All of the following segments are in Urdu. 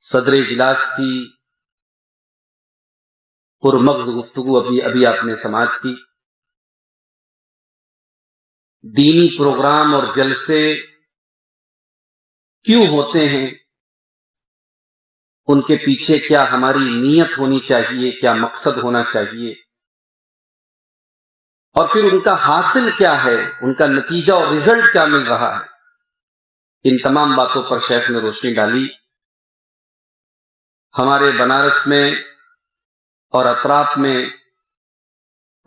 صدر اجلاس کی پرمغز گفتگو ابھی آپ نے سماعت کی. دینی پروگرام اور جلسے کیوں ہوتے ہیں، ان کے پیچھے کیا ہماری نیت ہونی چاہیے، کیا مقصد ہونا چاہیے، اور پھر ان کا حاصل کیا ہے، ان کا نتیجہ اور رزلٹ کیا مل رہا ہے. ان تمام باتوں پر شیخ نے روشنی ڈالی. ہمارے بنارس میں اور اطراف میں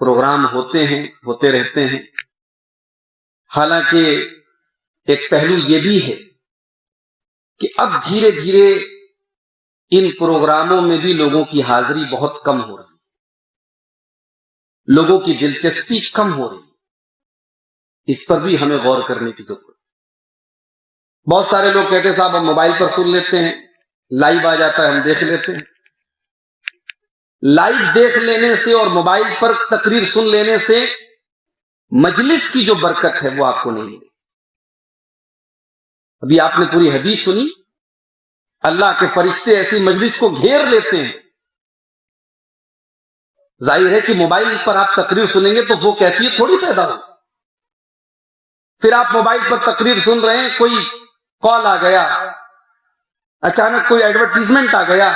پروگرام ہوتے رہتے ہیں. حالانکہ ایک پہلو یہ بھی ہے کہ اب دھیرے دھیرے ان پروگراموں میں بھی لوگوں کی حاضری بہت کم ہو رہی ہے، لوگوں کی دلچسپی کم ہو رہی ہے. اس پر بھی ہمیں غور کرنے کی ضرورت ہے. بہت سارے لوگ کہتے ہیں صاحب ہم موبائل پر سن لیتے ہیں، لائیو آ جاتا ہے ہم دیکھ لیتے ہیں. لائیو دیکھ لینے سے اور موبائل پر تقریر سن لینے سے مجلس کی جو برکت ہے وہ آپ کو نہیں ملے. ابھی آپ نے پوری حدیث سنی، اللہ کے فرشتے ایسی مجلس کو گھیر لیتے ہیں. ظاہر ہے کہ موبائل پر آپ تقریر سنیں گے تو وہ کیفیت تھوڑی پیدا ہو. پھر آپ موبائل پر تقریر سن رہے ہیں، کوئی کال آ گیا، اچانک کوئی ایڈورٹیزمنٹ آ گیا،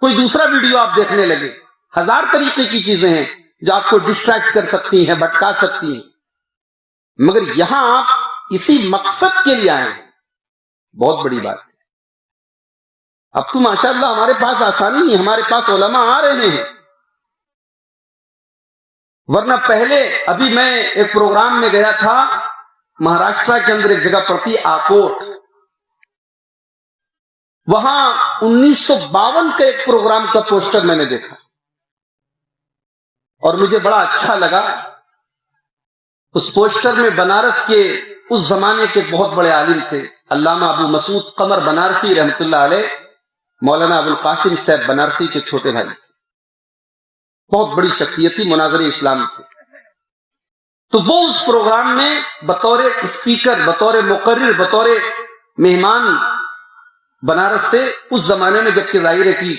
کوئی دوسرا ویڈیو آپ دیکھنے لگے. ہزار طریقے کی چیزیں ہیں جو آپ کو ڈسٹریکٹ کر سکتی ہیں، بھٹکا سکتی ہیں. مگر یہاں آپ اسی مقصد کے لیے آئے ہیں، بہت بڑی بات ہے. اب تو ماشاءاللہ ہمارے پاس آسانی ہے، ہمارے پاس علماء آ رہے ہیں. ورنہ پہلے ابھی میں ایک پروگرام میں گیا تھا مہاراشٹرا کے اندر، ایک جگہ پڑتی آکوٹ. وہاں 1952 کے ایک پروگرام کا پوسٹر میں نے دیکھا اور مجھے بڑا اچھا لگا. اس پوسٹر میں بنارس کے اس زمانے کے بہت بڑے عالم تھے، علامہ ابو مسعود قمر بنارسی رحمۃ اللہ علیہ، مولانا ابو القاسم صاحب بنارسی کے چھوٹے بھائی تھے. بہت بڑی شخصیت تھی، مناظر اسلام تھے. تو وہ اس پروگرام میں بطور اسپیکر، بطور مقرر، بطور مہمان بنارس سے، اس زمانے میں جبکہ ظاہر ہے کہ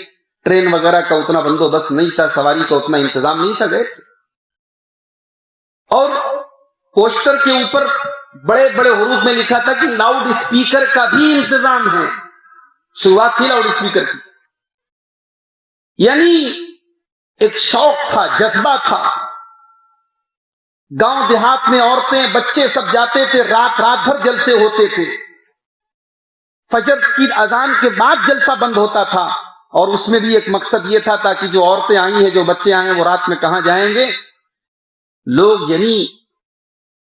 ٹرین وغیرہ کا اتنا بندوبست نہیں تھا، سواری کا اتنا انتظام نہیں تھا، گئے تھے. اور پوسٹر کے اوپر بڑے بڑے حروف میں لکھا تھا کہ لاؤڈ اسپیکر کا بھی انتظام ہے. شروعات تھی لاؤڈ اسپیکر کی. یعنی ایک شوق تھا، جذبہ تھا. گاؤں دیہات میں عورتیں، بچے سب جاتے تھے، رات بھر جلسے ہوتے تھے. فجر کی اذان کے بعد جلسہ بند ہوتا تھا، اور اس میں بھی ایک مقصد یہ تھا تاکہ جو عورتیں آئی ہیں، جو بچے آئے ہیں، وہ رات میں کہاں جائیں گے. لوگ یعنی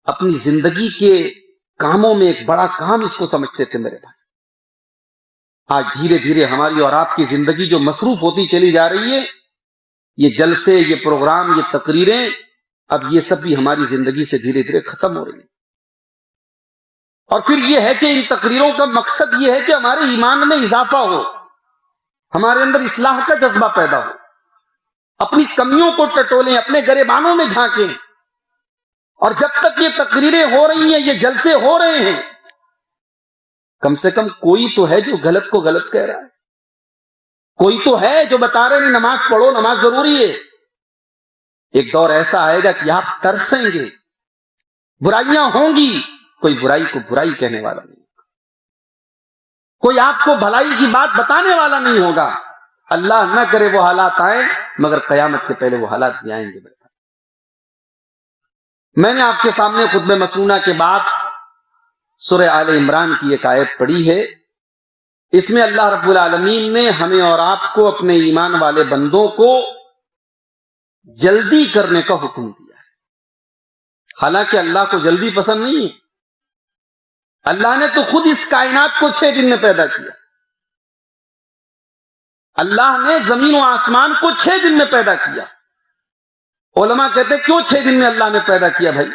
اپنی زندگی کے کاموں میں ایک بڑا کام اس کو سمجھتے تھے. میرے بھائی، آج دھیرے دھیرے ہماری اور آپ کی زندگی جو مصروف ہوتی چلی جا رہی ہے، یہ جلسے، یہ پروگرام، یہ تقریریں، اب یہ سب بھی ہماری زندگی سے دھیرے دھیرے ختم ہو رہی ہیں. اور پھر یہ ہے کہ ان تقریروں کا مقصد یہ ہے کہ ہمارے ایمان میں اضافہ ہو، ہمارے اندر اصلاح کا جذبہ پیدا ہو، اپنی کمیوں کو ٹٹولیں، اپنے گریبانوں میں جھانکیں. اور جب تک یہ تقریریں ہو رہی ہیں، یہ جلسے ہو رہے ہیں، کم سے کم کوئی تو ہے جو غلط کو غلط کہہ رہا ہے، کوئی تو ہے جو بتا رہے نہیں نماز پڑھو، نماز ضروری ہے. ایک دور ایسا آئے گا کہ آپ ترسیں گے، برائیاں ہوں گی، کوئی برائی کو برائی کہنے والا نہیں، کوئی آپ کو بھلائی کی بات بتانے والا نہیں ہوگا. اللہ نہ کرے وہ حالات آئیں، مگر قیامت کے پہلے وہ حالات بھی آئیں گے. میں نے آپ کے سامنے خطبہ مسنونہ کے بعد سورہ آل عمران کی ایک آیت پڑھی ہے. اس میں اللہ رب العالمین نے ہمیں اور آپ کو، اپنے ایمان والے بندوں کو جلدی کرنے کا حکم دیا ہے. حالانکہ اللہ کو جلدی پسند نہیں ہے. اللہ نے تو خود اس کائنات کو 6 دن میں پیدا کیا. اللہ نے زمین و آسمان کو 6 دن میں پیدا کیا. علماء کہتے ہیں کیوں 6 دن میں اللہ نے پیدا کیا؟ بھائی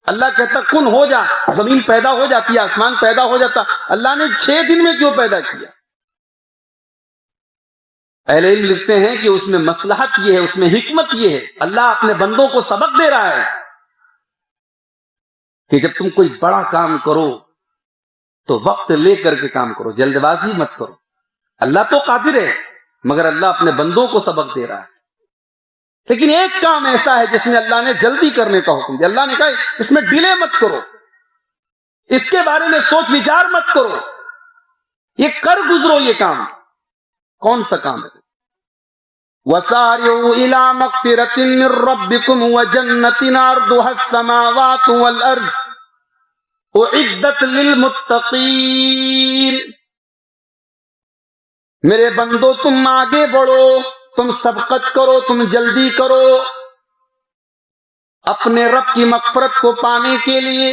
اللہ کہتا کن ہو جا، زمین پیدا ہو جاتی ہے، آسمان پیدا ہو جاتا. اللہ نے 6 دن میں کیوں پیدا کیا؟ اہل علم لکھتے ہیں کہ اس میں مصلحت یہ ہے، اس میں حکمت یہ ہے، اللہ اپنے بندوں کو سبق دے رہا ہے کہ جب تم کوئی بڑا کام کرو تو وقت لے کر کے کام کرو، جلد بازی مت کرو. اللہ تو قادر ہے، مگر اللہ اپنے بندوں کو سبق دے رہا ہے. لیکن ایک کام ایسا ہے جس میں اللہ نے جلدی کرنے کا حکم دیا. اللہ نے کہا اس میں ڈیلے مت کرو، اس کے بارے میں سوچ وچار مت کرو، یہ کر گزرو. یہ کام کون سا کام ہے؟ وَسَارِعُوا إِلَىٰ مَغْفِرَةٍ مِّن رَّبِّكُمْ وَجَنَّةٍ عَرْضُهَا السَّمَاوَاتُ وَالْأَرْضُ أُعِدَّتْ لِلْمُتَّقِينَ. میرے بندو تم آگے بڑھو، تم سبقت کرو، تم جلدی کرو اپنے رب کی مغفرت کو پانے کے لیے.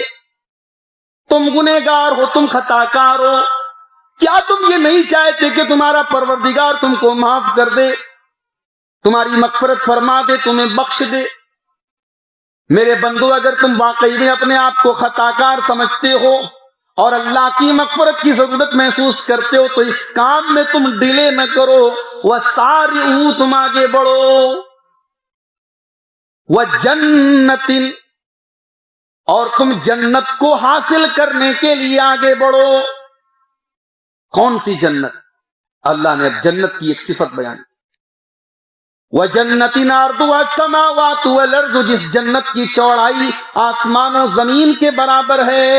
تم گنہگار ہو، تم خطا کار ہو. کیا تم یہ نہیں چاہتے کہ تمہارا پروردگار تم کو معاف کر دے، تمہاری مغفرت فرما دے، تمہیں بخش دے؟ میرے بندو اگر تم واقعی میں اپنے آپ کو خطا کار سمجھتے ہو اور اللہ کی مغفرت کی ضرورت محسوس کرتے ہو تو اس کام میں تم ڈیلے نہ کرو. وَسَارِعُوا، تم آگے بڑھو. وَجَنَّةٍ، اور تم جنت کو حاصل کرنے کے لیے آگے بڑھو. کون سی جنت؟ اللہ نے اب جنت کی ایک صفت بیان کی. وَجَنَّةٍ عَرْضُهَا السَّمَاوَاتُ وَالْأَرْضُ، جس جنت کی چوڑائی آسمان و زمین کے برابر ہے.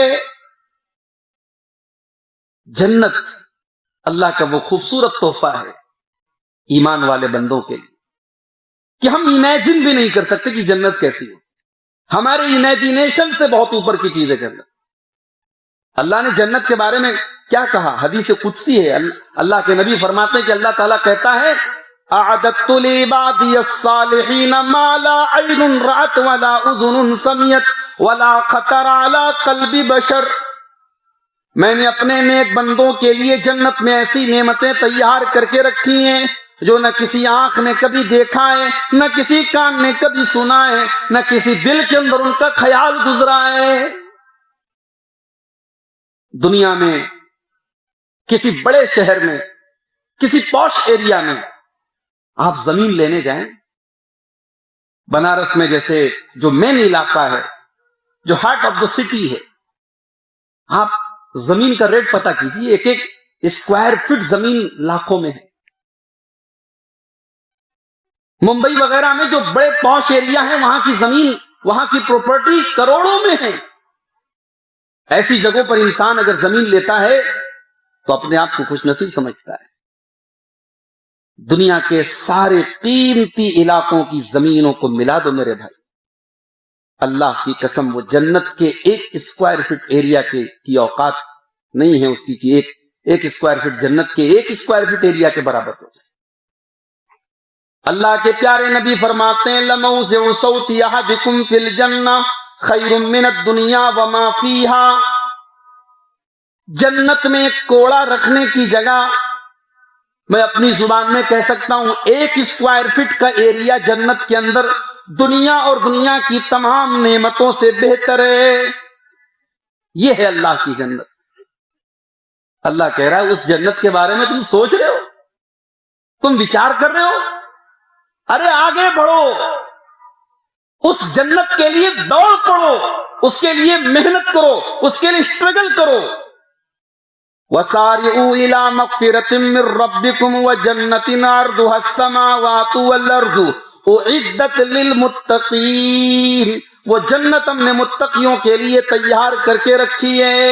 جنت اللہ کا وہ خوبصورت تحفہ ہے ایمان والے بندوں کے لیے کہ ہم امیجن بھی نہیں کر سکتے کہ جنت کیسی ہو. ہمارے امیجنیشن سے بہت اوپر کی چیز ہے جنت. اللہ نے جنت کے بارے میں کیا کہا؟ حدیث قدسی ہے. اللہ کے نبی فرماتے ہیں کہ اللہ تعالیٰ کہتا ہے اعددت لعبادی الصالحین ما لا عین رأت ولا اذن سمعت ولا خطر علی قلب بشر. میں نے اپنے نیک بندوں کے لیے جنت میں ایسی نعمتیں تیار کر کے رکھی ہیں جو نہ کسی آنکھ نے کبھی دیکھا ہے، نہ کسی کان نے کبھی سنا ہے، نہ کسی دل کے اندر ان کا خیال گزرا ہے. دنیا میں کسی بڑے شہر میں، کسی پوش ایریا میں آپ زمین لینے جائیں، بنارس میں جیسے جو مین علاقہ ہے، جو ہارٹ آف دا سٹی ہے، آپ زمین کا ریٹ پتہ کیجیے. ایک ایک اسکوائر فٹ زمین لاکھوں میں ہے. ممبئی وغیرہ میں جو بڑے پوش ایریا ہیں وہاں کی زمین، وہاں کی پراپرٹی کروڑوں میں ہے. ایسی جگہوں پر انسان اگر زمین لیتا ہے تو اپنے آپ کو خوش نصیب سمجھتا ہے. دنیا کے سارے قیمتی علاقوں کی زمینوں کو ملا دو میرے بھائی، اللہ کی قسم وہ جنت کے ایک اسکوائر فٹ ایریا کی اوقات نہیں ہے اس کی کہ ایک اسکوائر فٹ جنت کے ایک اسکوائر فٹ ایریا کے برابر ہو جائے. اللہ کے پیارے نبی فرماتے ہیں لَمَوْضِعُ صَوْتِ أَحَدِكُمْ فِي الْجَنَّةِ خَيْرٌ مِّنَ الدُّنْيَا وَمَا فِيهَا. جنت میں کوڑا رکھنے کی جگہ میں اپنی زبان میں کہہ سکتا ہوں ایک اسکوائر فٹ کا ایریا جنت کے اندر دنیا اور دنیا کی تمام نعمتوں سے بہتر ہے. یہ ہے اللہ کی جنت. اللہ کہہ رہا ہے اس جنت کے بارے میں تم سوچ رہے ہو، تم وچار کر رہے ہو؟ ارے آگے بڑھو، اس جنت کے لیے دوڑ پڑو، اس کے لیے محنت کرو، اس کے لیے اسٹرگل کرو. وَسَارِعُوا إِلَىٰ مَغْفِرَةٍ مِّن رَّبِّكُمْ وَجَنَّةٍ عَرْضُهَا السَّمَاوَاتُ وَالْأَرْضُ أُعِدَّتْ لِلْمُتَّقِينَ. وہ جنت ہم نے متقیوں کے لیے تیار کر کے رکھی ہے.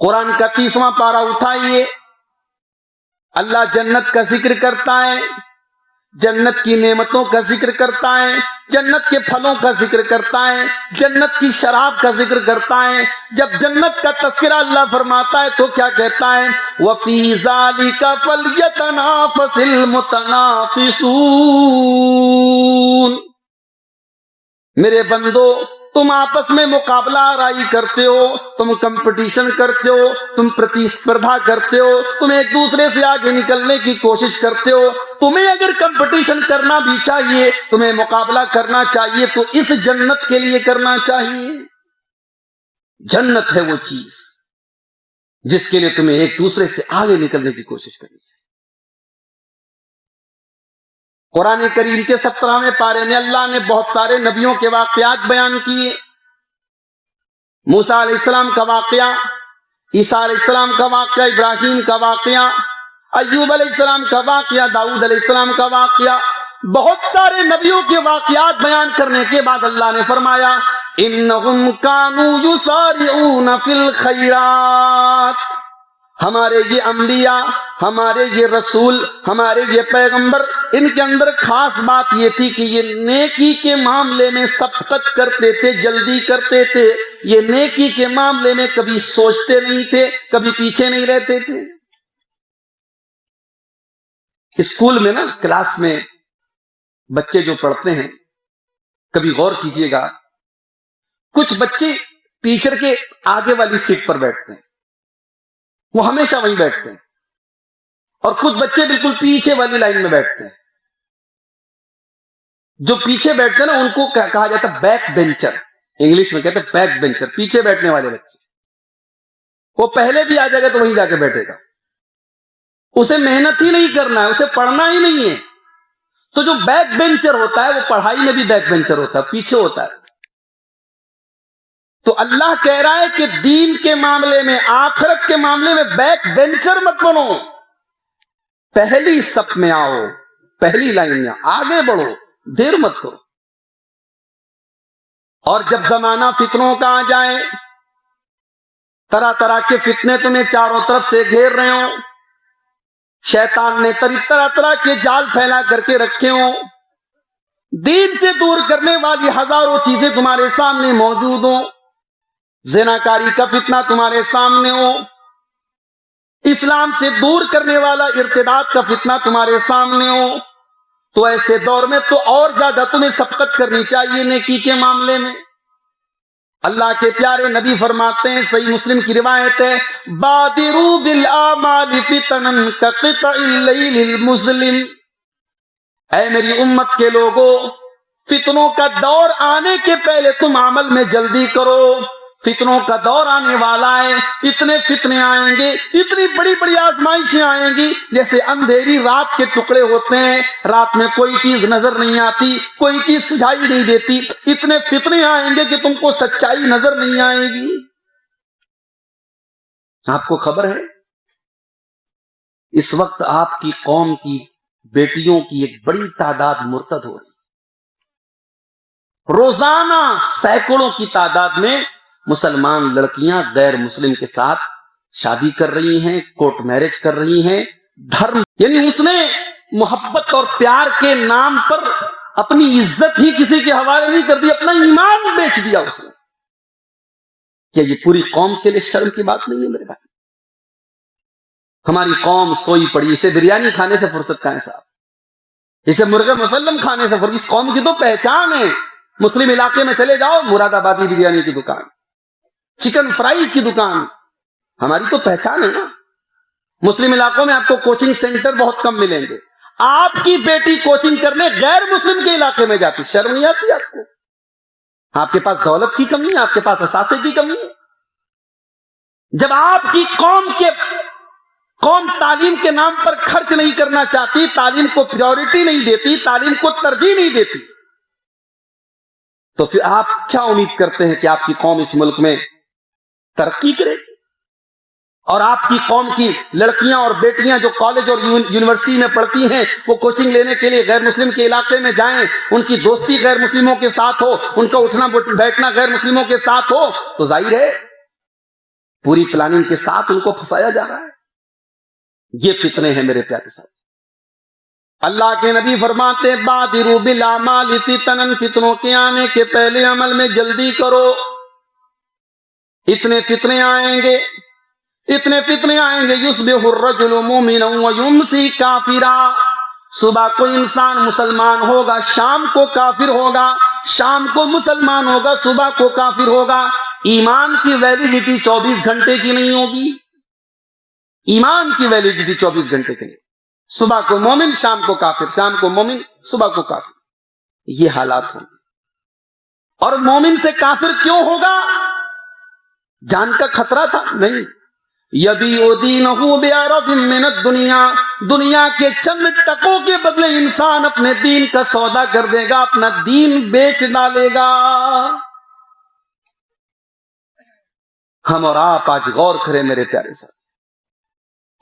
قرآن کا 30واں پارہ اٹھائیے، اللہ جنت کا ذکر کرتا ہے، جنت کی نعمتوں کا ذکر کرتا ہے، جنت کے پھلوں کا ذکر کرتا ہے، جنت کی شراب کا ذکر کرتا ہے. جب جنت کا تذکرہ اللہ فرماتا ہے تو کیا کہتا ہے؟ وَفِي ذَلِكَ فَلْيَتَنَافَسِ الْمُتَنَافِسُونَ. میرے بندو تم آپس میں مقابلہ آرائی کرتے ہو، تم کمپٹیشن کرتے ہو، تم پرتیسپردھا کرتے ہو، تم ایک دوسرے سے آگے نکلنے کی کوشش کرتے ہو. تمہیں اگر کمپٹیشن کرنا بھی چاہیے، تمہیں مقابلہ کرنا چاہیے تو اس جنت کے لیے کرنا چاہیے. جنت ہے وہ چیز جس کے لیے تمہیں ایک دوسرے سے آگے نکلنے کی کوشش کرنی چاہیے. قرآن کریم کے 17ویں پارے میں اللہ نے بہت سارے نبیوں کے واقعات بیان کیے. موسیٰ علیہ السلام کا واقعہ، عیسیٰ علیہ السلام کا واقعہ، ابراہیم کا واقعہ، ایوب علیہ السلام کا واقعہ، داؤد علیہ السلام کا واقعہ، بہت سارے نبیوں کے واقعات بیان کرنے کے بعد اللہ نے فرمایا انہم کانوا یسارعون فی الخیرات، ہمارے یہ انبیاء، ہمارے یہ رسول، ہمارے یہ پیغمبر، ان کے اندر خاص بات یہ تھی کہ یہ نیکی کے معاملے میں سبقت کرتے تھے، جلدی کرتے تھے، یہ نیکی کے معاملے میں کبھی سوچتے نہیں تھے، کبھی پیچھے نہیں رہتے تھے۔ اسکول میں نا، کلاس میں بچے جو پڑھتے ہیں، کبھی غور کیجئے گا، کچھ بچے ٹیچر کے آگے والی سیٹ پر بیٹھتے ہیں، وہ ہمیشہ وہیں بیٹھتے ہیں، اور کچھ بچے بالکل پیچھے والی لائن میں بیٹھتے ہیں۔ جو پیچھے بیٹھتے ہیں نا، ان کو کہا جاتا ہے بیک بینچر، انگلش میں کہتے ہیں بیک بینچر، پیچھے بیٹھنے والے بچے۔ وہ پہلے بھی آ جائے گا تو وہیں جا کے بیٹھے گا، اسے محنت ہی نہیں کرنا ہے، اسے پڑھنا ہی نہیں ہے۔ تو جو بیک بینچر ہوتا ہے وہ پڑھائی میں بھی بیک بینچر ہوتا ہے، پیچھے ہوتا ہے۔ تو اللہ کہہ رہا ہے کہ دین کے معاملے میں، آخرت کے معاملے میں بیک بینچر مت بنو، پہلی صف میں آؤ، پہلی لائن میں آگے بڑھو، دیر مت کرو۔ اور جب زمانہ فتنوں کا آ جائے، طرح طرح کے فتنے تمہیں چاروں طرف سے گھیر رہے ہوں، شیطان نے طرح طرح کے جال پھیلا کر کے رکھے ہوں، دین سے دور کرنے والی ہزاروں چیزیں تمہارے سامنے موجود ہوں، زناکاری کا فتنہ تمہارے سامنے ہو، اسلام سے دور کرنے والا ارتداد کا فتنہ تمہارے سامنے ہو، تو ایسے دور میں تو اور زیادہ تمہیں سبقت کرنی چاہیے نیکی کے معاملے میں۔ اللہ کے پیارے نبی فرماتے ہیں، صحیح مسلم کی روایت ہے، بادروا بالاعمال فتنا کقطع اللیل المظلم، اے میری امت کے لوگوں، فتنوں کا دور آنے کے پہلے تم عمل میں جلدی کرو، فتنوں کا دور آنے والا ہے، اتنے فتنے آئیں گے، اتنی بڑی بڑی آزمائشیں آئیں گی، جیسے اندھیری رات کے ٹکڑے ہوتے ہیں، رات میں کوئی چیز نظر نہیں آتی، کوئی چیز سجھائی نہیں دیتی، اتنے فتنے آئیں گے کہ تم کو سچائی نظر نہیں آئے گی۔ آپ کو خبر ہے اس وقت آپ کی قوم کی بیٹیوں کی ایک بڑی تعداد مرتد ہو رہی، روزانہ سینکڑوں کی تعداد میں مسلمان لڑکیاں غیر مسلم کے ساتھ شادی کر رہی ہیں، کورٹ میرج کر رہی ہیں، دھرم یعنی اس نے محبت اور پیار کے نام پر اپنی عزت ہی کسی کے حوالے نہیں کر دی، اپنا ایمان بیچ دیا اس نے۔ کیا یہ پوری قوم کے لیے شرم کی بات نہیں ہے میرے بھائی؟ ہماری قوم سوئی پڑی، اسے بریانی کھانے سے فرصت کہاں ہے صاحب، اسے مرغ مسلم کھانے سے فرصت۔ اس قوم کی تو پہچان ہے، مسلم علاقے میں چلے جاؤ، مراد آبادی بریانی کی دکان، چکن فرائی کی دکان، ہماری تو پہچان ہے نا۔ مسلم علاقوں میں آپ کو کوچنگ سینٹر بہت کم ملیں گے، آپ کی بیٹی کوچنگ کرنے غیر مسلم کے علاقے میں جاتی، شرم نہیں آتی آپ کو؟ آپ کے پاس دولت کی کمی ہے، آپ کے پاس اثاثے کی کمی ہے؟ جب آپ کی قوم تعلیم کے نام پر خرچ نہیں کرنا چاہتی، تعلیم کو پریورٹی نہیں دیتی، تعلیم کو ترجیح نہیں دیتی، تو پھر آپ کیا امید کرتے ہیں کہ آپ کی قوم اس ملک میں ترقی کرے گی؟ اور آپ کی قوم کی لڑکیاں اور بیٹیاں جو کالج اور یونیورسٹی میں پڑھتی ہیں، وہ کوچنگ لینے کے لیے غیر مسلم کے علاقے میں جائیں، ان کی دوستی غیر مسلموں کے ساتھ ہو، ان کا اٹھنا بیٹھنا غیر مسلموں کے ساتھ ہو، تو ظاہر ہے پوری پلاننگ کے ساتھ ان کو پھنسایا جا رہا ہے۔ یہ فتنے ہیں میرے پیارے ساتھ۔ اللہ کے نبی فرماتے بادروا بالاعمال فتنا، فتنوں کے آنے کے پہلے عمل میں جلدی کرو، اتنے فتنے آئیں گے، اتنے فتنے آئیں گے، یصبح الرجل مؤمنا ویمسی کافرا، صبح کو انسان مسلمان ہوگا، شام کو کافر ہوگا، شام کو مسلمان ہوگا، صبح کو کافر ہوگا۔ ایمان کی ویلیڈیٹی 24 گھنٹے کی نہیں ہوگی، ایمان کی ویلیڈیٹی 24 گھنٹے کے لیے، صبح کو مومن، شام کو کافر، شام کو مومن، صبح کو کافر، یہ حالات ہوں گے۔ اور مومن سے کافر کیوں ہوگا؟ جان کا خطرہ تھا؟ نہیں، یبیع دینہ بعرض من الدنیا، دنیا کے چند ٹکوں کے بدلے انسان اپنے دین کا سودا کر دے گا، اپنا دین بیچ ڈالے گا۔ ہم اور آپ آج غور کریں میرے پیارے ساتھ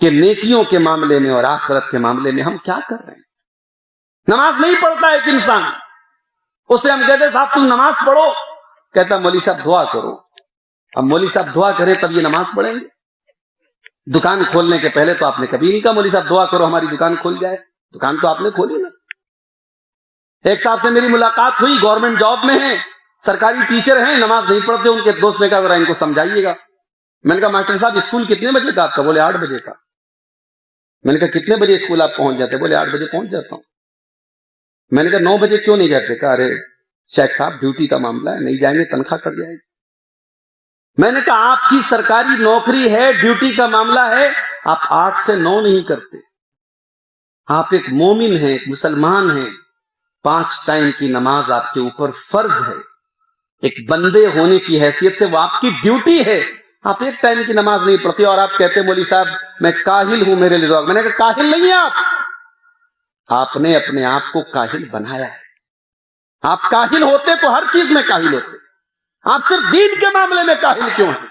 کہ نیکیوں کے معاملے میں اور آخرت کے معاملے میں ہم کیا کر رہے ہیں؟ نماز نہیں پڑھتا ایک انسان، اسے ہم کہتے صاحب تم نماز پڑھو، کہتا مولوی صاحب دعا کرو۔ اب مولوی صاحب دعا کرے تب یہ نماز پڑھیں گے؟ دکان کھولنے کے پہلے تو آپ نے کبھی نہیں کہا مولوی صاحب دعا کرو ہماری دکان کھل جائے، دکان تو آپ نے کھولی نا۔ ایک صاحب سے میری ملاقات ہوئی، گورنمنٹ جاب میں ہیں، سرکاری ٹیچر ہیں، نماز نہیں پڑھتے، ان کے دوست نے کہا ذرا ان کو سمجھائیے گا۔ میں نے کہا ماسٹر صاحب اسکول کتنے بجے کا آپ کا؟ بولے 8 بجے کا۔ میں نے کہا کتنے بجے اسکول آپ پہنچ جاتے؟ بولے 8 بجے پہنچ جاتا ہوں۔ میں نے کہا 9 بجے کیوں نہیں جاتے؟ کہا ارے شیخ صاحب ڈیوٹی کا معاملہ ہے، نہیں جائیں گے تنخواہ کٹ جائے گی۔ میں نے کہا آپ کی سرکاری نوکری ہے، ڈیوٹی کا معاملہ ہے، آپ 8 سے 9 نہیں کرتے۔ آپ ایک مومن ہیں، ایک مسلمان ہیں، 5 ٹائم کی نماز آپ کے اوپر فرض ہے، ایک بندے ہونے کی حیثیت سے وہ آپ کی ڈیوٹی ہے، آپ ایک ٹائم کی نماز نہیں پڑھتے اور آپ کہتے مولوی صاحب میں کاہل ہوں میرے لیے دعا۔ میں نے کہا کاہل نہیں ہیں آپ نے اپنے آپ کو کاہل بنایا ہے۔ آپ کاہل ہوتے تو ہر چیز میں کاہل ہوتے، آپ صرف دین کے معاملے میں کاہل کیوں ہیں؟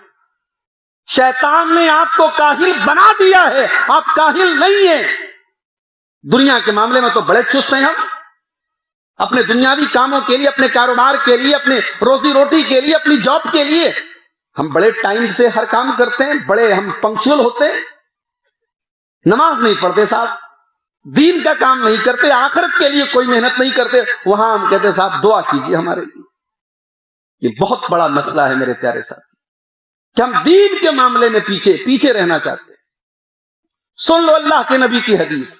شیطان نے آپ کو کاہل بنا دیا ہے، آپ کاہل نہیں ہیں۔ دنیا کے معاملے میں تو بڑے چست ہیں ہم، اپنے دنیاوی کاموں کے لیے، اپنے کاروبار کے لیے، اپنے روزی روٹی کے لیے، اپنی جاب کے لیے ہم بڑے ٹائم سے ہر کام کرتے ہیں، بڑے ہم پنکچوئل ہوتے ہیں۔ نماز نہیں پڑھتے صاحب، دین کا کام نہیں کرتے، آخرت کے لیے کوئی محنت نہیں کرتے، وہاں ہم کہتے صاحب دعا کیجیے ہمارے لیے۔ یہ بہت بڑا مسئلہ ہے میرے پیارے ساتھی کہ ہم دین کے معاملے میں پیچھے رہنا چاہتے ہیں۔ سن لو اللہ کے نبی کی حدیث،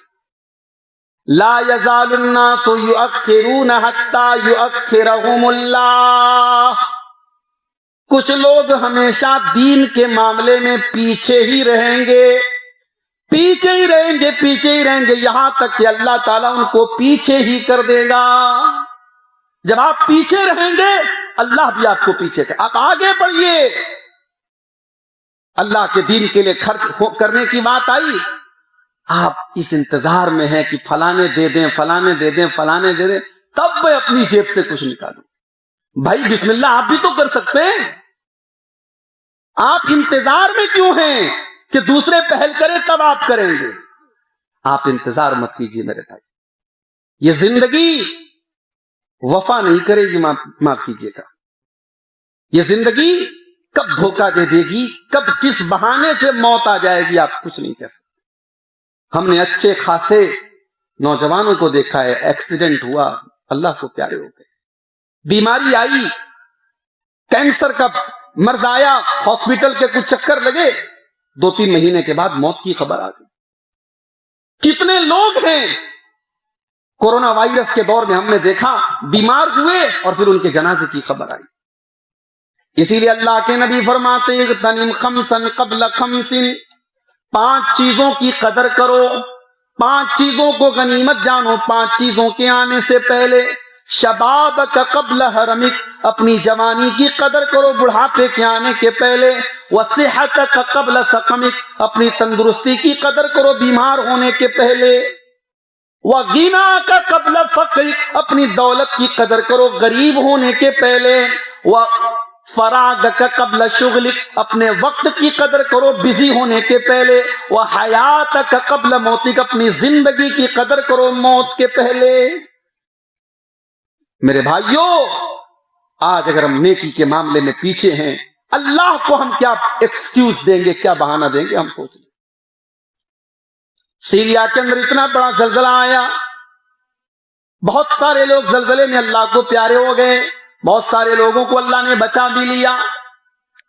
لا یزال الناس یؤخرون حتی یؤخرهم اللہ۔ کچھ لوگ ہمیشہ دین کے معاملے میں پیچھے ہی رہیں گے، پیچھے ہی رہیں گے، پیچھے ہی رہیں گے، یہاں تک کہ اللہ تعالیٰ ان کو پیچھے ہی کر دے گا۔ جب آپ پیچھے رہیں گے اللہ بھی آپ کو پیچھے کر، آپ آگے بڑھیے۔ اللہ کے دین کے لیے خرچ کرنے کی بات آئی، آپ اس انتظار میں ہیں کہ فلانے دے دیں، فلانے دے دیں، فلانے دے دیں، تب میں اپنی جیب سے کچھ نکالوں۔ بھائی بسم اللہ آپ بھی تو کر سکتے ہیں، آپ انتظار میں کیوں ہیں کہ دوسرے پہل کریں تب آپ کریں گے؟ آپ انتظار مت کیجیے میرے بھائی، یہ زندگی وفا نہیں کرے گی، معاف کیجیے گا، یہ زندگی کب دھوکہ دے دے گی، کب کس بہانے سے موت آ جائے گی آپ کچھ نہیں کہہ سکتے۔ ہم نے اچھے خاصے نوجوانوں کو دیکھا ہے، ایکسیڈنٹ ہوا، اللہ کو پیارے ہو گئے، بیماری آئی، کینسر کا مرض آیا، ہاسپٹل کے کچھ چکر لگے، 2-3 مہینے کے بعد موت کی خبر آ گئی۔ کتنے لوگ ہیں کورونا وائرس کے دور میں ہم نے دیکھا بیمار ہوئے اور پھر ان کے جنازے کی خبر آئی۔ اسی لیے اللہ کے نبی فرماتے ہیں اغتنم خمسا قبل خمس، 5 چیزوں کی قدر کرو، 5 چیزوں کو غنیمت جانو، 5 چیزوں کے آنے سے پہلے۔ شبابک قبل حرمک، اپنی جوانی کی قدر کرو بڑھاپے کے آنے کے پہلے۔ وصحتک قبل سقمک، اپنی تندرستی کی قدر کرو بیمار ہونے کے پہلے۔ وغناک قبل فقرک، اپنی دولت کی قدر کرو غریب ہونے کے پہلے۔ وفراغک قبل شغلک، اپنے وقت کی قدر کرو بزی ہونے کے پہلے۔ وحیاتک قبل موتک، اپنی زندگی کی قدر کرو موت کے پہلے۔ میرے بھائیوں، آج اگر ہم نیکی کے معاملے میں پیچھے ہیں، اللہ کو ہم کیا ایکسکیوز دیں گے، کیا بہانہ دیں گے؟ ہم سوچ لیں۔ سیریا کے اندر اتنا بڑا زلزلہ آیا، بہت سارے لوگ زلزلے میں اللہ کو پیارے ہو گئے، بہت سارے لوگوں کو اللہ نے بچا بھی لیا۔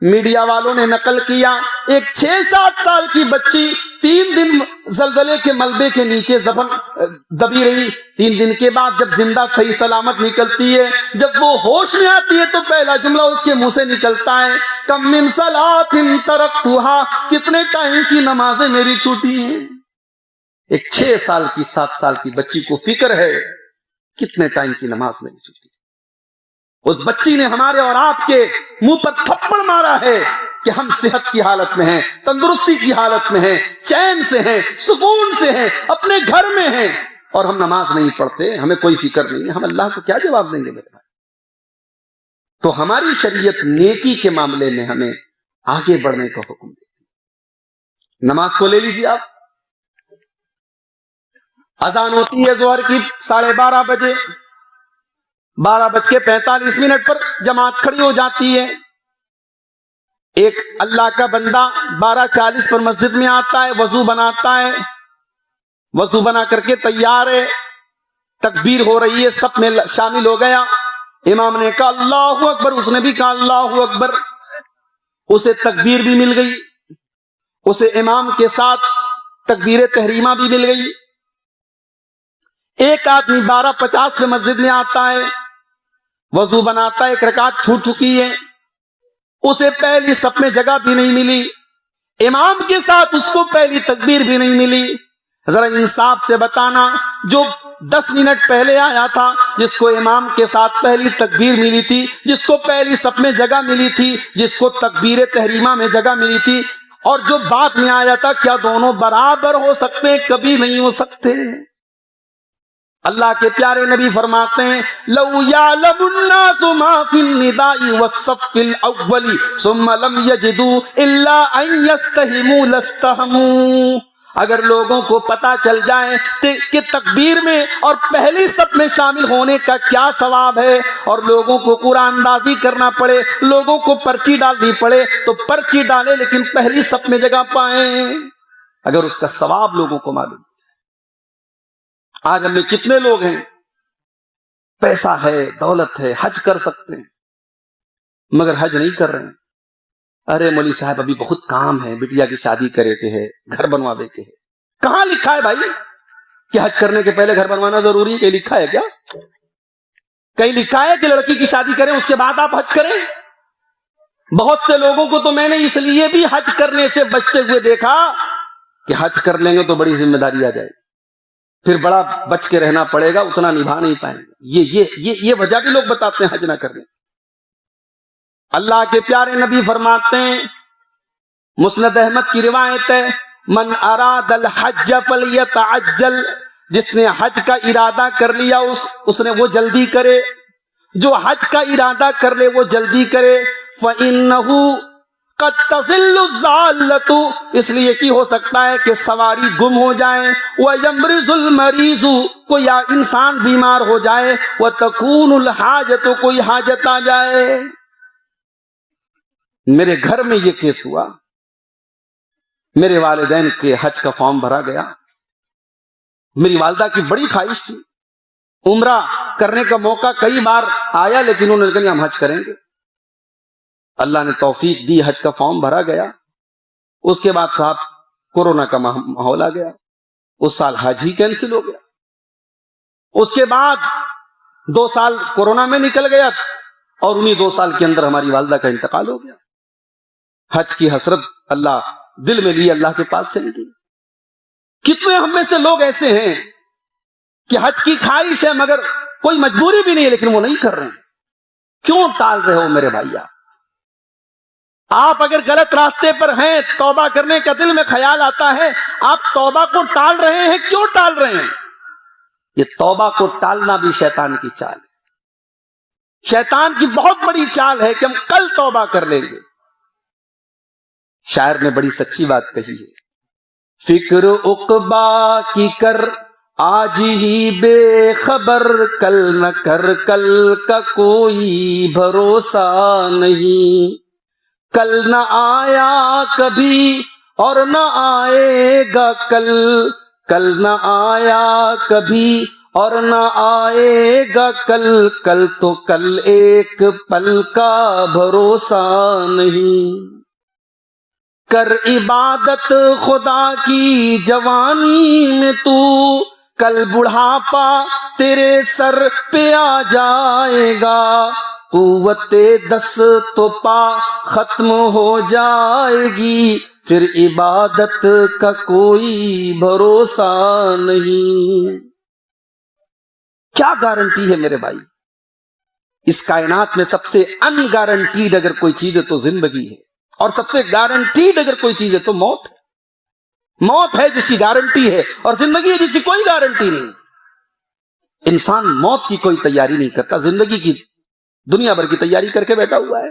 میڈیا والوں نے نقل کیا، ایک 6-7 سال کی بچی 3 دن زلزلے کے ملبے کے نیچے دبی رہی، 3 دن کے بعد جب زندہ صحیح سلامت نکلتی ہے، جب وہ ہوش میں آتی ہے تو پہلا جملہ اس کے منہ سے نکلتا ہے کم من صلاۃ ترکتھا، کتنے ٹائم کی نمازیں میری چھوٹی ہیں۔ ایک 6 سال کی 7 سال کی بچی کو فکر ہے کتنے ٹائم کی نماز میری چھوٹی۔ اس بچی نے ہمارے اور آپ کے منہ پر تھپڑ مارا ہے کہ ہم صحت کی حالت میں ہیں، تندرستی کی حالت میں ہیں، چین سے ہیں، سکون سے ہیں، اپنے گھر میں ہیں، اور ہم نماز نہیں پڑھتے، ہمیں کوئی فکر نہیں ہے۔ ہم اللہ کو کیا جواب دیں گے میرے بھائی؟ تو ہماری شریعت نیکی کے معاملے میں ہمیں آگے بڑھنے کا حکم دیتی ہے۔ نماز کو لے لیجیے آپ، اذان ہوتی ہے ظہر کی 12:30 بجے، 12:45 پر جماعت کھڑی ہو جاتی ہے۔ ایک اللہ کا بندہ 12:40 پر مسجد میں آتا ہے، وضو بناتا ہے، وضو بنا کر کے تیار ہے، تکبیر ہو رہی ہے، سب میں شامل ہو گیا، امام نے کہا اللہ اکبر، اس نے بھی کہا اللہ اکبر، اسے تکبیر بھی مل گئی، اسے امام کے ساتھ تکبیر تحریمہ بھی مل گئی۔ ایک آدمی 12:50 پہ مسجد میں آتا ہے، وضو بناتا ہے، ایک رکعت چھوٹ چکی ہے، اسے پہلی صف میں جگہ بھی نہیں ملی، امام کے ساتھ اس کو پہلی تکبیر بھی نہیں ملی۔ ذرا انصاف سے بتانا، جو 10 منٹ پہلے آیا تھا، جس کو امام کے ساتھ پہلی تکبیر ملی تھی، جس کو پہلی صف میں جگہ ملی تھی، جس کو تکبیر تحریمہ میں جگہ ملی تھی، اور جو بعد میں آیا تھا، کیا دونوں برابر ہو سکتے ہیں؟ کبھی نہیں ہو سکتے۔ اللہ کے پیارے نبی فرماتے ہیں لو یعلم الناس ما فی النداء والصف الاول ثم لم یجدوا الا ان یستہموا لاستہموا، اگر لوگوں کو پتا چل جائے کہ تکبیر میں اور پہلی صف میں شامل ہونے کا کیا ثواب ہے، اور لوگوں کو قرآن اندازی کرنا پڑے، لوگوں کو پرچی ڈالنی پڑے، تو پرچی ڈالے لیکن پہلی صف میں جگہ پائیں، اگر اس کا ثواب لوگوں کو معلوم۔ آج ہم میں کتنے لوگ ہیں، پیسہ ہے، دولت ہے، حج کر سکتے ہیں، مگر حج نہیں کر رہے ہیں۔ ارے مولوی صاحب ابھی بہت کام ہے، بٹیا کی شادی کرے کے ہے، گھر بنواوے کے ہے۔ کہاں لکھا ہے بھائی کہ حج کرنے کے پہلے گھر بنوانا ضروری ہے؟ کہیں لکھا ہے کیا؟ کہیں لکھا ہے کہ لڑکی کی شادی کریں اس کے بعد آپ حج کریں؟ بہت سے لوگوں کو تو میں نے اس لیے بھی حج کرنے سے بچتے ہوئے دیکھا کہ حج کر لیں گے تو بڑی ذمہ داری آ جائے، پھر بڑا بچ کے رہنا پڑے گا، اتنا نبھا نہیں پائیں گے۔ یہ وجہ بھی لوگ بتاتے ہیں حج نہ کرنے۔ اللہ کے پیارے نبی فرماتے ہیں، مسند احمد کی روایت ہے، من اراد الحج فلیتعجل، جس نے حج کا ارادہ کر لیا اس نے وہ جلدی کرے، جو حج کا ارادہ کر لے وہ جلدی کرے۔ فإنہ قد تزل الضالۃ، اس لیے کہ ہو سکتا ہے کہ سواری گم ہو جائے، ویمرض المریض، کوئی انسان بیمار ہو جائے، وتکون الحاجۃ، کوئی حاجت آ جائے۔ میرے گھر میں یہ کیس ہوا، میرے والدین کے حج کا فارم بھرا گیا، میری والدہ کی بڑی خواہش تھی، عمرہ کرنے کا موقع کئی بار آیا، لیکن انہوں نے کہا ہم حج کریں گے۔ اللہ نے توفیق دی، حج کا فارم بھرا گیا۔ اس کے بعد صاحب کورونا کا ماحول آ گیا، اس سال حج ہی کینسل ہو گیا۔ اس کے بعد 2 سال کورونا میں نکل گیا، اور انہی 2 سال کے اندر ہماری والدہ کا انتقال ہو گیا۔ حج کی حسرت اللہ دل میں لی، اللہ کے پاس چلی گئی۔ کتنے ہم میں سے لوگ ایسے ہیں کہ حج کی خواہش ہے مگر کوئی مجبوری بھی نہیں ہے، لیکن وہ نہیں کر رہے ہیں۔ کیوں ٹال رہے ہو میرے بھائی؟ آپ اگر غلط راستے پر ہیں، توبہ کرنے کا دل میں خیال آتا ہے، آپ توبہ کو ٹال رہے ہیں، کیوں ٹال رہے ہیں؟ یہ توبہ کو ٹالنا بھی شیطان کی چال ہے، شیطان کی بہت بڑی چال ہے کہ ہم کل توبہ کر لیں گے۔ شاعر نے بڑی سچی بات کہی ہے، فکر عقبا کی کر آج ہی بے خبر، کل نہ کر کل کا کوئی بھروسہ نہیں، کل نہ آیا کبھی اور نہ آئے گا کل، کل نہ آیا کبھی اور نہ آئے گا کل، کل تو کل ایک پل کا بھروسہ نہیں، کر عبادت خدا کی جوانی میں تو، کل بڑھاپا تیرے سر پہ آ جائے گا، قوت دست تو پا ختم ہو جائے گی، پھر عبادت کا کوئی بھروسہ نہیں۔ کیا گارنٹی ہے میرے بھائی؟ اس کائنات میں سب سے ان گارنٹیڈ اگر کوئی چیز ہے تو زندگی ہے، اور سب سے گارنٹیڈ اگر کوئی چیز ہے تو موت ہے۔ موت ہے جس کی گارنٹی ہے، اور زندگی ہے جس کی کوئی گارنٹی نہیں۔ انسان موت کی کوئی تیاری نہیں کرتا، زندگی کی دنیا بھر کی تیاری کر کے بیٹھا ہوا ہے۔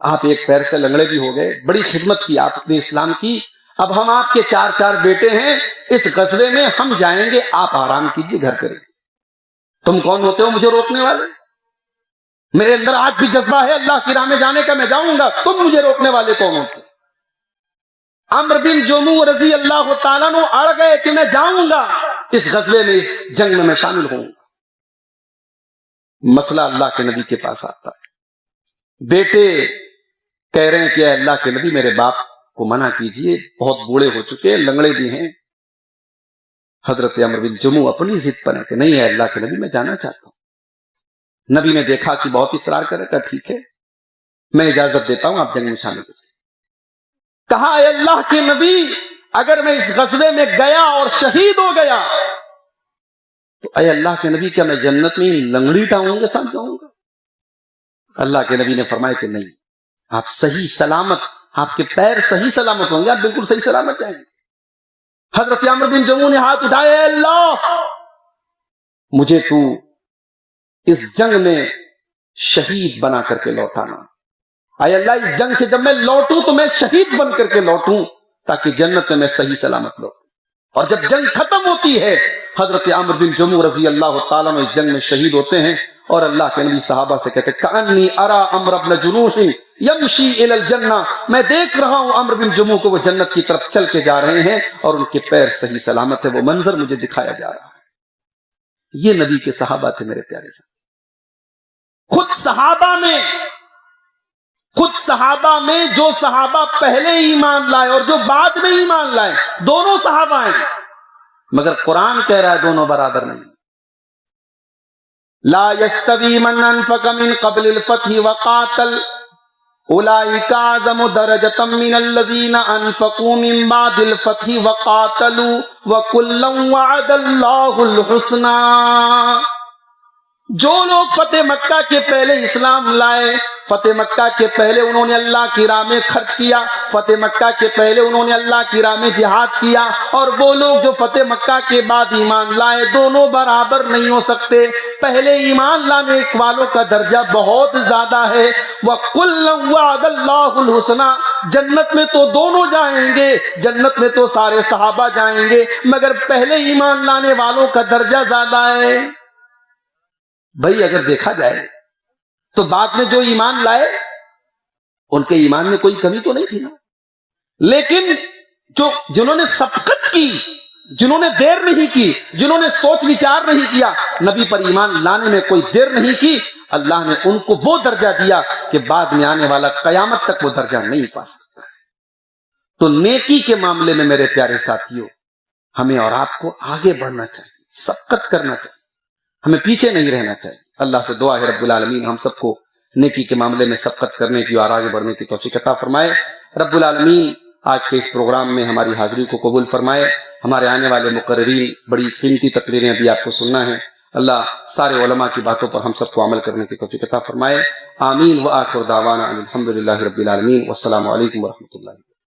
آپ ایک پیر سے لنگڑے بھی ہو گئے, بڑی خدمت کی آپ نے اسلام کی, اب ہم آپ کے 4 بیٹے ہیں, اس غزوے میں ہم جائیں گے, آپ آرام کیجیے, گھر کریں. تم کون ہوتے ہو مجھے روکنے والے؟ میرے اندر آج بھی جذبہ ہے اللہ کی راہ میں جانے کا, میں جاؤں گا, تم مجھے روکنے والے کون ہوتے؟ عمرو بن جموح رضی اللہ تعالیٰ عنہ اڑ گئے کہ میں جاؤں گا اس غزوے میں, اس جنگ میں شامل ہوں گا. مسئلہ اللہ کے نبی کے پاس آتا ہے, بیٹے کہہ رہے ہیں کہ اے اللہ کے نبی میرے باپ کو منع کیجئے, بہت بوڑھے ہو چکے ہیں, لنگڑے بھی ہیں. حضرت عمرو بن جموح اپنی ضد پر ہے کہ نہیں اے اللہ کے نبی میں جانا چاہتا ہوں. نبی نے دیکھا کہ بہت اصرار کرے گا, ٹھیک ہے میں اجازت دیتا ہوں, آپ جنگ میں شامل ہو جائیں. کہا اے اللہ کے نبی اگر میں اس غزوے میں گیا اور شہید ہو گیا تو اے اللہ کے نبی کیا میں جنت میں لنگڑی ٹانگوں کے ساتھ جاؤں گا؟ اللہ کے نبی نے فرمایا کہ نہیں, آپ صحیح سلامت, آپ کے پیر صحیح سلامت ہوں گے, آپ بالکل صحیح سلامت جائیں گے. حضرت عمرو بن جموح نے ہاتھ اٹھائے, اے اللہ مجھے تو اس جنگ میں شہید بنا کر کے لوٹانا, اے اللہ اس جنگ سے جب میں لوٹوں تو میں شہید بن کر کے لوٹوں تاکہ جنت میں صحیح سلامت لوٹوں. اور جب جنگ ختم ہوتی ہے حضرت عمرو بن جموح رضی اللہ تعالیٰ عنہ اس جنگ میں شہید ہوتے ہیں, اور اللہ کے نبی صحابہ سے کہتے کأنی ارا عمرو بن جموح یمشی الی الجنہ, میں دیکھ رہا ہوں عمرو بن جموح کو وہ جنت کی طرف چل کے جا رہے ہیں اور ان کے پیر صحیح سلامت ہے, وہ منظر مجھے دکھایا جا رہا ہے. یہ نبی کے صحابہ تھے میرے پیارے سے. خود صحابہ میں جو صحابہ پہلے ایمان لائے اور جو بعد میں ایمان لائے دونوں صحابہ ہیں, مگر قرآن کہہ رہا ہے دونوں برابر نہیں. لا يستوي من انفق من قبل الفتح وقاتل اولئک اعظم درجۃ من الذین انفقوا من بعد الفتح وقاتلوا وکلا وعد اللہ الحسنى. جو لوگ فتح مکہ کے پہلے اسلام لائے, فتح مکہ کے پہلے انہوں نے اللہ کی راہ میں خرچ کیا, فتح مکہ کے پہلے انہوں نے اللہ کی راہ میں جہاد کیا, اور وہ لوگ جو فتح مکہ کے بعد ایمان لائے دونوں برابر نہیں ہو سکتے. پہلے ایمان لانے والوں کا درجہ بہت زیادہ ہے. وَكُلًّا وَعَدَ اللَّهُ الْحُسْنَى, جنت میں تو دونوں جائیں گے, جنت میں تو سارے صحابہ جائیں گے, مگر پہلے ایمان لانے والوں کا درجہ زیادہ ہے. بھائی اگر دیکھا جائے تو بعد میں جو ایمان لائے ان کے ایمان میں کوئی کمی تو نہیں تھی نا, لیکن جنہوں نے سبقت کی, جنہوں نے دیر نہیں کی, جنہوں نے سوچ وچار نہیں کیا, نبی پر ایمان لانے میں کوئی دیر نہیں کی, اللہ نے ان کو وہ درجہ دیا کہ بعد میں آنے والا قیامت تک وہ درجہ نہیں پا سکتا ہے. تو نیکی کے معاملے میں میرے پیارے ساتھیوں ہمیں اور آپ کو آگے بڑھنا چاہیے, سبقت کرنا چاہیے, ہمیں پیچھے نہیں رہنا چاہیے. اللہ سے دعا ہے رب العالمین ہم سب کو نیکی کے معاملے میں سبقت کرنے کی اور آگے بڑھنے کی توفیق عطا فرمائے. رب العالمین آج کے اس پروگرام میں ہماری حاضری کو قبول فرمائے. ہمارے آنے والے مقررین بڑی قیمتی تقریریں ابھی آپ کو سننا ہے. اللہ سارے علماء کی باتوں پر ہم سب کو عمل کرنے کی توفیق عطا فرمائے. آمین. وآخر دعوانا الحمدللہ رب العالمین. والسلام علیکم ورحمۃ اللہ.